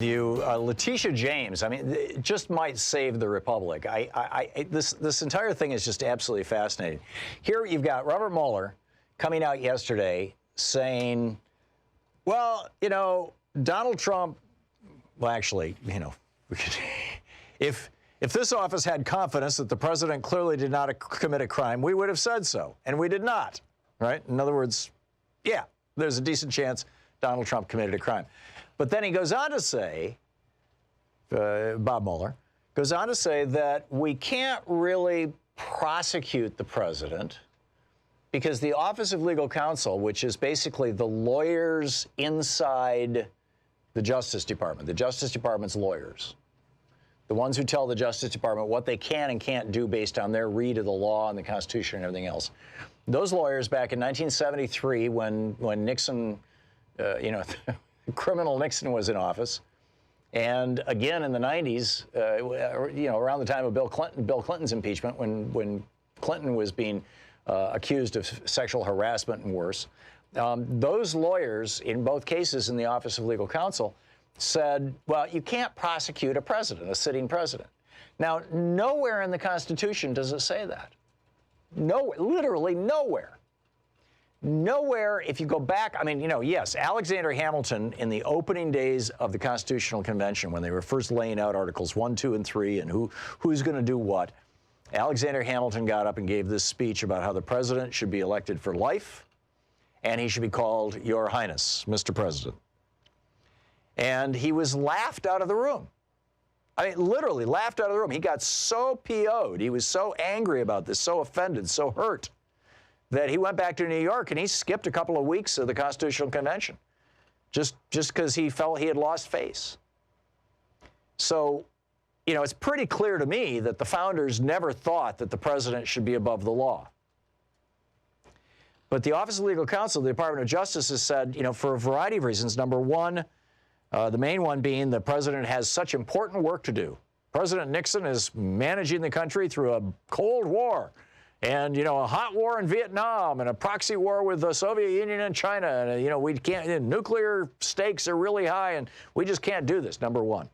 Letitia James, I mean, it just might save the republic. This entire thing is just absolutely fascinating. Here you've got Robert Mueller coming out yesterday saying, well, you know, Donald Trump, well, actually, you know, if this office had confidence that the president clearly did not commit a crime, we would have said so, and we did not, right? In other words, yeah, there's a decent chance Donald Trump committed a crime. But then he goes on to say, Bob Mueller, goes on to say that we can't really prosecute the president because the Office of Legal Counsel, which is basically the lawyers inside the Justice Department, the Justice Department's lawyers, the ones who tell the Justice Department what they can and can't do based on their read of the law and the Constitution and everything else. Those lawyers back in 1973 when Nixon, criminal Nixon was in office, and again in the 90s, around the time of Bill Clinton's impeachment, when Clinton was being accused of sexual harassment and worse, those lawyers in both cases in the Office of Legal Counsel said, well, you can't prosecute a president, a sitting president. Now, nowhere in the Constitution does it say that. Nowhere, literally nowhere. Nowhere, if you go back, I mean, yes, Alexander Hamilton in the opening days of the Constitutional Convention, when they were first laying out Articles 1, 2, and 3 and who's going to do what, Alexander Hamilton got up and gave this speech about how the president should be elected for life and he should be called Your Highness, Mr. President. And he was laughed out of the room. I mean, literally laughed out of the room. He got so PO'd. He was so angry about this, so offended, so hurt, that he went back to New York and he skipped a couple of weeks of the Constitutional Convention just because he felt he had lost face. So, it's pretty clear to me that the founders never thought that the president should be above the law. But the Office of Legal Counsel, the Department of Justice, has said, for a variety of reasons. Number one, the main one being the president has such important work to do. President Nixon is managing the country through a Cold War and, a hot war in Vietnam and a proxy war with the Soviet Union and China. And, we can't, nuclear stakes are really high and we just can't do this, number one.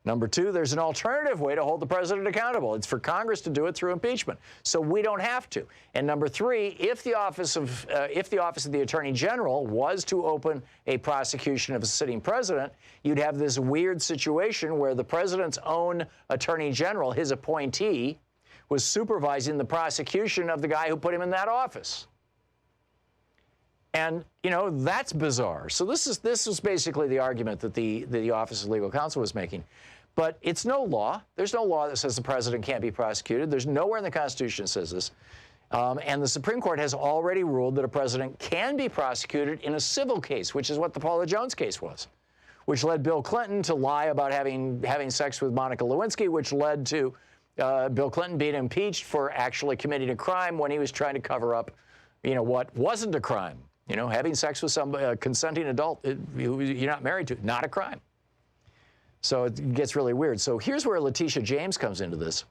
Number two, there's an alternative way to hold the president accountable. It's for Congress to do it through impeachment, so we don't have to. And number three, if the office of the Attorney General was to open a prosecution of a sitting president, you'd have this weird situation where the president's own Attorney General, his appointee, was supervising the prosecution of the guy who put him in that office. And, that's bizarre. So this is basically the argument that the Office of Legal Counsel was making. But it's no law. There's no law that says the president can't be prosecuted. There's nowhere in the Constitution that says this. And the Supreme Court has already ruled that a president can be prosecuted in a civil case, which is what the Paula Jones case was, which led Bill Clinton to lie about having sex with Monica Lewinsky, which led to Bill Clinton being impeached for actually committing a crime when he was trying to cover up, what wasn't a crime. Having sex with a consenting adult you're not married to, not a crime. So it gets really weird. So here's where Letitia James comes into this.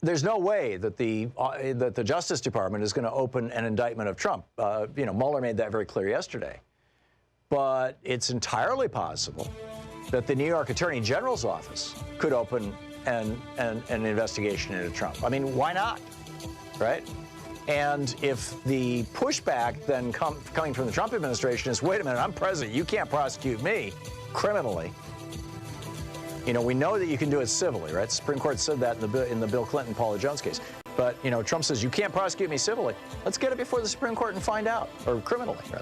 There's no way that the Justice Department is going to open an indictment of Trump. Mueller made that very clear yesterday. But it's entirely possible that the New York Attorney General's office could open an investigation into Trump. I mean, why not, right? And if the pushback then coming from the Trump administration is, wait a minute, I'm president, you can't prosecute me criminally. We know that you can do it civilly, right? The Supreme Court said that in the Bill Clinton, Paula Jones case. But, Trump says, you can't prosecute me civilly. Let's get it before the Supreme Court and find out, or criminally, rather.